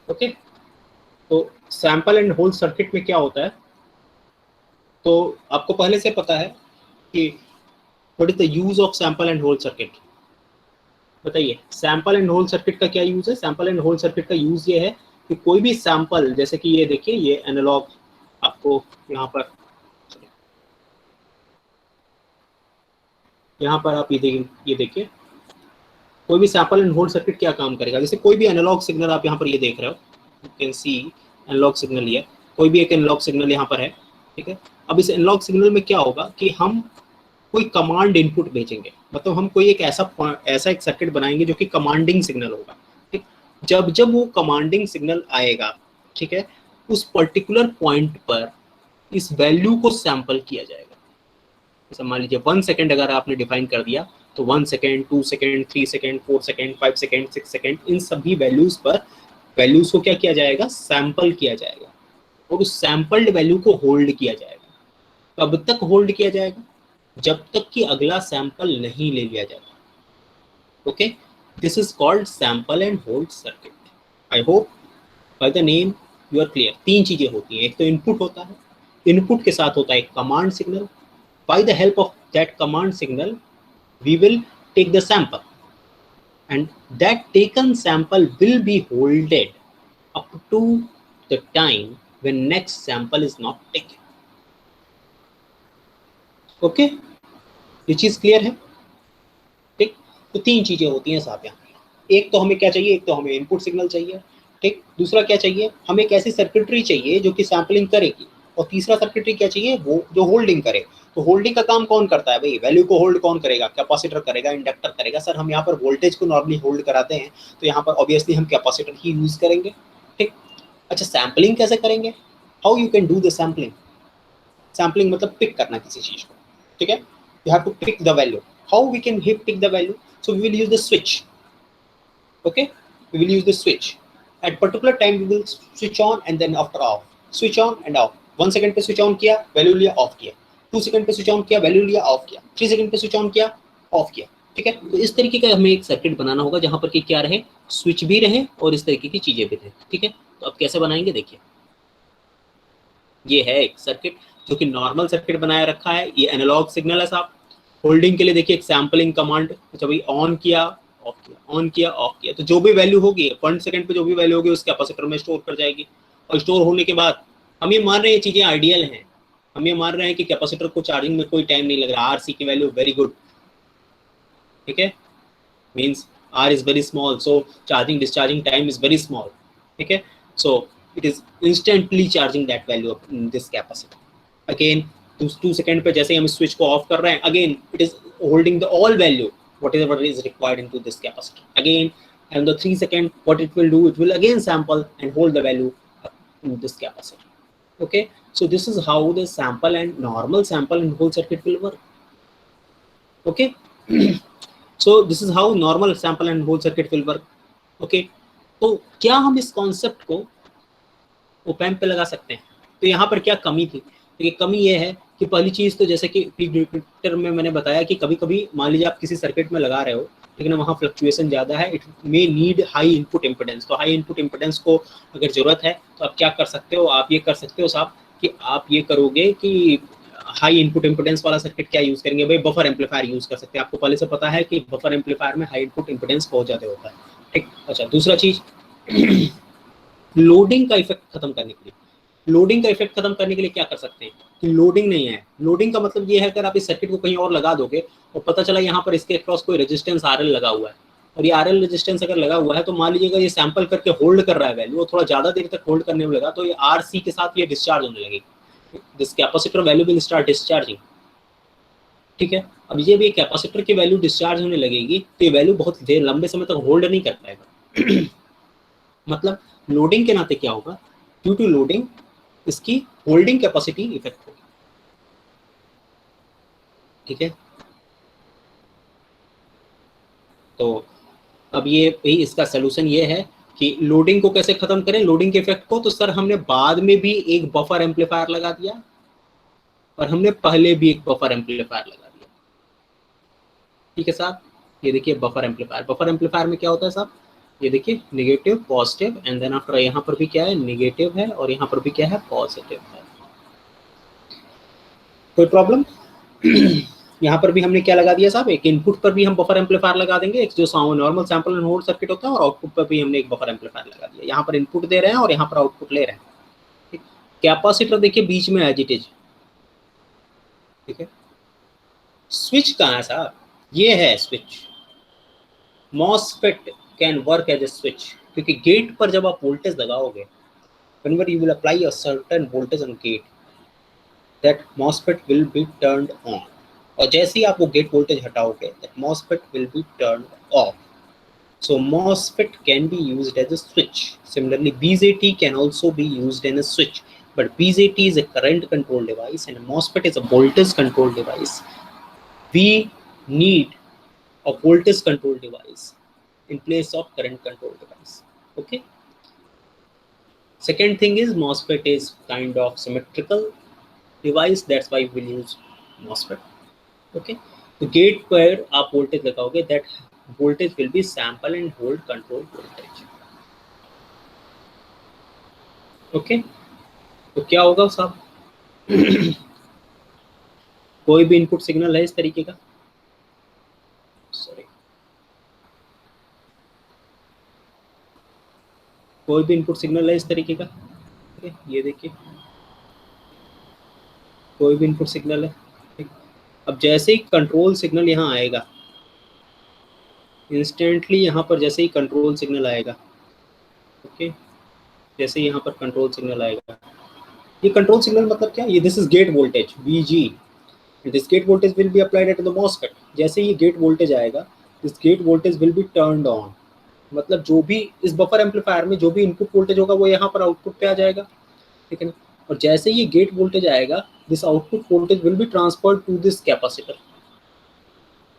Okay, तो sample and hold circuit में क्या होता है, तो आपको पहले से पता है कि what is the use of sample and hold circuit. बताइए, सैंपल एंड होल्ड सर्किट का क्या यूज है? सैंपल एंड होल्ड सर्किट का यूज ये है कि कोई भी सैंपल, जैसे कि ये देखिए, ये एनालॉग आपको यहाँ पर, आप ये देखिए, कोई भी सैंपल एंड होल्ड सर्किट क्या काम करेगा। जैसे कोई भी एनालॉग सिग्नल आप यहाँ पर ये देख रहे हो, you can see analogue signal, ये कोई भी एक एनालॉग सिग्नल यहाँ पर है, ठीक है। अब इस एनालॉग सिग्नल में क्या होगा कि हम कोई कमांड इनपुट भेजेंगे, मतलब हम कोई एक ऐसा एक सर्किट बनाएंगे जो कि कमांडिंग सिग्नल होगा, ठीक। जब जब वो कमांडिंग सिग्नल आएगा, ठीक है, उस पर्टिकुलर पॉइंट पर इस वैल्यू को सैंपल किया जाएगा। जैसे मान लीजिए 1 सेकेंड अगर आपने डिफाइन कर दिया, तो 1 second, 2 second, 3 second, 4 second, 5 second, 6 second, इन सभी वैल्यूज पर वैल्यूज को क्या किया जाएगा? सैंपल किया जाएगा, और उस सैंपल्ड वैल्यू को होल्ड किया जाएगा। कब तक होल्ड किया जाएगा? जब तक कि अगला सैंपल नहीं ले लिया जाता। Okay, this is called sample and hold circuit. I hope by the name you are clear. तीन चीजें होती हैं, एक तो इनपुट होता है, इनपुट के साथ होता है एक command signal, by the help of that command signal we will take the sample, and that taken sample will be holded up to the time when next sample is not taken. Okay, ये चीज clear है? ठीक, तो तीन चीजें होती हैं साहब यहाँ। एक तो हमें क्या चाहिए? एक तो हमें इनपुट सिग्नल चाहिए, ठीक। दूसरा क्या चाहिए? हमें एक ऐसी सर्किटरी चाहिए जो कि सैम्पलिंग करेगी, और तीसरा सर्किटरी क्या चाहिए? वो जो होल्डिंग करे। तो होल्डिंग का काम कौन करता है भाई? वैल्यू को होल्ड कौन करेगा? कैपेसिटर करेगा, इंडक्टर करेगा। सर हम यहाँ पर वोल्टेज को नॉर्मली होल्ड कराते हैं, तो यहाँ पर ऑब्वियसली हम कैपेसिटर ही यूज करेंगे, ठीक। अच्छा, सैम्पलिंग कैसे करेंगे? How you can do the sampling? Sampling मतलब पिक करना किसी चीज को, ठीक है। You have to pick the value. How we can pick the value? So we will use the switch. Okay, we will use the switch. At particular time we will switch on and then after off. Switch on and off. 1 second पे switch on किया, value लिया, of किया। 2 second पे switch on किया, value लिया, of किया। 3 second पे switch on किया, ऑफ किया, ठीक है। तो इस तरीके का हमें एक सर्किट बनाना होगा जहां पर कि क्या रहे, स्विच भी रहे और इस तरीके की चीजें भी रहे, ठीक है। तो अब कैसे बनाएंगे देखिए, ये है एक सर्किट जो कि नॉर्मल सर्किट बनाया रखा है। ये एनालॉग सिग्नल है साहब। होल्डिंग के लिए देखिए एक सैम्पलिंग कमांड, जब ऑन किया, ऑफ किया, ऑन किया, ऑफ किया, तो जो भी वैल्यू होगी 1 सेकंड पे जो भी वैल्यू होगी उस कैपेसिटर में स्टोर कर जाएगी। और स्टोर होने के बाद हम ये मान रहे हैं ये चीजें आइडियल हैं, हम ये मान रहे हैं कि कैपेसिटर को चार्जिंग में कोई टाइम नहीं लग रहा। आर सी की वैल्यू वेरी गुड, ठीक है, means R is very small, so charging discharging time is very small, ठीक है। So it is instantly charging that value in this capacitor. Again 2 second पे जैसे ही हम स्विच को ऑफ कर रहे हैं, again it is holding the all value whatever is required into this capacitor. Again, and the 3 second, what it will do, it will again sample and hold the value in this capacitor. Okay, so this is how the sample and normal sample and hold circuit will work. Okay, so this is how normal sample and hold circuit will work. Okay, तो क्या हम इस concept को op-amp पे लगा सकते हैं? तो यहाँ पर क्या कमी थी? देखिए, कमी ये है कि पहली चीज तो जैसे कि पीक डिटेक्टर में मैंने बताया कि कभी कभी मान लीजिए आप किसी सर्किट में लगा रहे हो, लेकिन वहाँ फ्लक्चुएशन ज़्यादा है, it may need high input impedance. तो हाई इनपुट इम्पिडेंस को अगर जरूरत है तो आप क्या कर सकते हो? आप ये कर सकते हो साहब कि आप ये करोगे कि हाई इनपुट इम्पिडेंस वाला सर्किट क्या यूज़ करेंगे भाई? बफर एम्पलीफायर यूज़ कर सकते हैं। आपको पहले से पता है कि बफर एम्पलीफायर में हाई इनपुट इम्पिडेंस बहुत ज़्यादा होता है, ठीक। अच्छा, दूसरा चीज़ लोडिंग का इफेक्ट खत्म करने के लिए, लोडिंग का इफेक्ट खत्म करने के लिए क्या कर सकते हैं कि लोडिंग नहीं है। लोडिंग का मतलब ये है अगर आप इस सर्किट को कहीं और लगा दोगे और पता चला यहाँ पर इसके अक्रॉस कोई रेजिस्टेंस आरएल लगा हुआ है, और ये आरएल रेजिस्टेंस अगर लगा हुआ है तो मान लीजिएगा ये सैंपल करके होल्ड कर रहा है वैल्यू, और थोड़ा ज्यादा देर तक होल्ड करने में लगा, तो ये आर सी के साथ ये डिस्चार्ज होने लगेगी। This capacitor value will start discharging, ठीक है। अब ये भी कैपेसिटर की वैल्यू डिस्चार्ज होने लगेगी तो ये वैल्यू बहुत देर लंबे समय तक होल्ड नहीं कर पाएगा। मतलब लोडिंग के नाते क्या होगा, ड्यू टू लोडिंग इसकी होल्डिंग कैपेसिटी इफेक्ट होगी, ठीक है। तो अब ये इसका सोल्यूशन ये है कि लोडिंग को कैसे खत्म करें, लोडिंग के इफेक्ट को। तो सर हमने बाद में भी एक बफर एम्पलीफायर लगा दिया और हमने पहले भी एक बफर एम्पलीफायर लगा दिया, ठीक है साहब। ये देखिए बफर एम्पलीफायर, बफर एम्पलीफायर में क्या होता है साहब, ये देखिए negative positive and then after यहाँ पर भी क्या है, नेगेटिव है और यहाँ पर भी क्या है, पॉजिटिव है। कोई प्रॉब्लम? यहाँ पर भी हमने क्या लगा दिया साहब, एक इनपुट पर भी हम बफर एम्पलीफायर लगा देंगे, एक जो normal sample and hold circuit होता है, और आउटपुट पर भी हमने एक बफर एम्पलीफायर लगा दिया। यहाँ पर इनपुट दे रहे हैं और यहाँ पर आउटपुट ले रहे हैं। कैपेसिटर देखिए बीच में एज इट इज, ठीक है। स्विच कहाँ है साहब, ये है switch. MOSFET can work as a switch, क्योंकि गेट पर जब आप वोल्टेज लगाओगे, whenever you will apply a certain voltage on gate, that MOSFET will be turned on, और जैसे ही आप वो गेट वोल्टेज हटाओगे, that MOSFET will be turned off. So MOSFET can be used as a switch. Similarly, BJT can also be used in a switch, but BJT is a current control device and MOSFET is a voltage control device. We need a voltage control device in place of current control device. Okay. Second thing is MOSFET is kind of symmetrical device, that's why we'll use MOSFET. Okay, तो gate पर आप voltage लगाओगे, that voltage will B sample and hold control voltage. Okay, तो क्या होगा साहब, कोई भी इनपुट सिग्नल है इस तरीके का, सॉरी, कोई भी इनपुट सिग्नल है इस तरीके का, ठीक है, ये देखिए कोई भी इनपुट सिग्नल है, ठीक। अब जैसे ही कंट्रोल सिग्नल यहाँ आएगा, इंस्टेंटली यहाँ पर जैसे ही कंट्रोल सिग्नल आएगा, ओके, जैसे यहाँ पर कंट्रोल सिग्नल आएगा, ये कंट्रोल सिग्नल मतलब क्या, ये this is gate voltage VG, this gate voltage will be applied at the MOSFET। जैसे ये गेट वोल्टेज आएगा, this gate voltage will be turned on, मतलब जो भी इस बफर एम्पलीफायर में जो भी इनपुट वोल्टेज होगा वो यहाँ पर आउटपुट पे आ जाएगा, ठीक है ना। और जैसे ये गेट वोल्टेज आएगा, this output voltage will be transferred to this capacitor,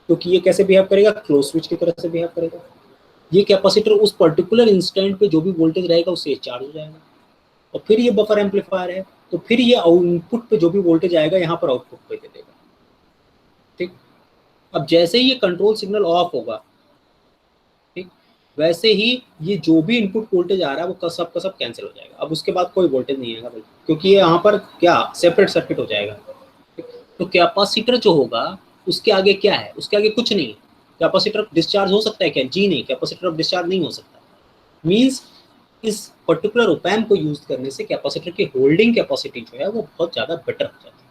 क्योंकि ये कैसे बिहेव करेगा, क्लोज स्विच की तरह से बिहेव करेगा। ये कैपेसिटर उस पर्टिकुलर इंस्टेंट पे जो भी वोल्टेज रहेगा उससे चार्ज हो जाएगा, और फिर ये बफर एम्पलीफायर है, तो फिर ये इनपुट पे जो भी वोल्टेज आएगा यहाँ पर आउटपुट पे दे देगा, ठीक। अब जैसे ही ये कंट्रोल सिग्नल ऑफ होगा, ठीक, वैसे ही ये जो भी इनपुट वोल्टेज आ रहा है वो सब का सब कैंसिल हो जाएगा। अब उसके बाद कोई वोल्टेज नहीं आएगा भाई, क्योंकि ये यहाँ पर क्या सेपरेट सर्किट हो जाएगा। तो कैपेसिटर जो होगा उसके आगे क्या है, उसके आगे कुछ नहीं। कैपेसिटर डिस्चार्ज हो सकता है क्या, जी नहीं, कैपेसिटर अब डिस्चार्ज नहीं हो सकता। मीन्स इस पर्टिकुलर ओपैम को यूज करने से कैपेसिटर की होल्डिंग कैपेसिटी जो है वो बहुत ज़्यादा बेटर हो जाती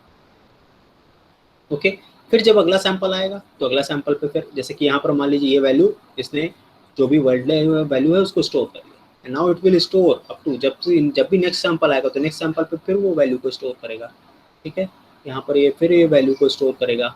है। ओके, फिर जब अगला सैंपल आएगा तो अगला सैंपल पे फिर जैसे कि यहाँ पर मान लीजिए ये वैल्यू इसने जो भी वैल्यू है उसको स्टोर कर लिया, and now it will store up to जब भी नेक्स्ट सैंपल आएगा तो नेक्स्ट सैंपल पे फिर वो वैल्यू को स्टोर करेगा, ठीक है। यहाँ पर ये फिर ये वैल्यू को स्टोर करेगा,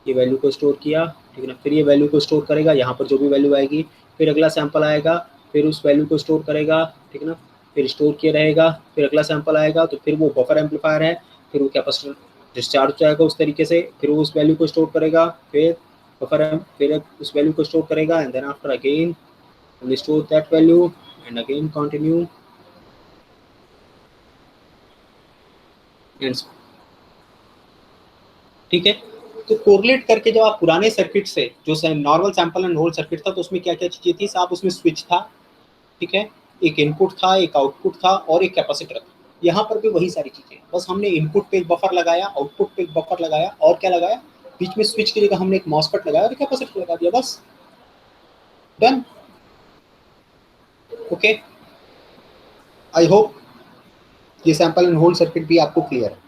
ये वैल्यू को स्टोर किया, ठीक है ना, फिर ये वैल्यू को स्टोर करेगा, यहाँ पर जो भी वैल्यू आएगी, फिर अगला सैंपल आएगा, फिर उस वैल्यू को स्टोर करेगा, ठीक है ना, फिर स्टोर किया रहेगा, फिर अगला सैंपल आएगा तो फिर वो बफर एम्पलीफायर है, फिर वो कैपेसिटर डिस्चार्ज हो जाएगा उस तरीके से, फिर वो उस वैल्यू को स्टोर करेगा, फिर बफर फिर उस वैल्यू को स्टोर करेगा, and then after again will store that value and again continue and, ठीक है। तो कोरिलेट करके जब आप पुराने सर्किट से जो normal sample and hold circuit था तो उसमें क्या क्या चीजें थी साहब, उसमें स्विच था, ठीक है, एक इनपुट था, एक आउटपुट था और एक कैपेसिटर था। यहाँ पर भी वही सारी चीजें, बस हमने इनपुट पे एक बफर लगाया, आउटपुट पे एक बफर लगाया, और क्या लगाया, बीच में स्विच की जगह हमने एक मॉसफेट लगाया और कैपेसिटर लगा दिया, बस डन। ओके, आई होप ये सैंपल एंड होल्ड सर्किट भी आपको क्लियर है।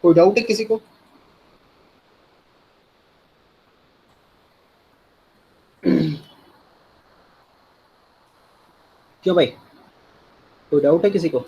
कोई डाउट है किसी को? क्यों भाई, कोई डाउट है किसी को?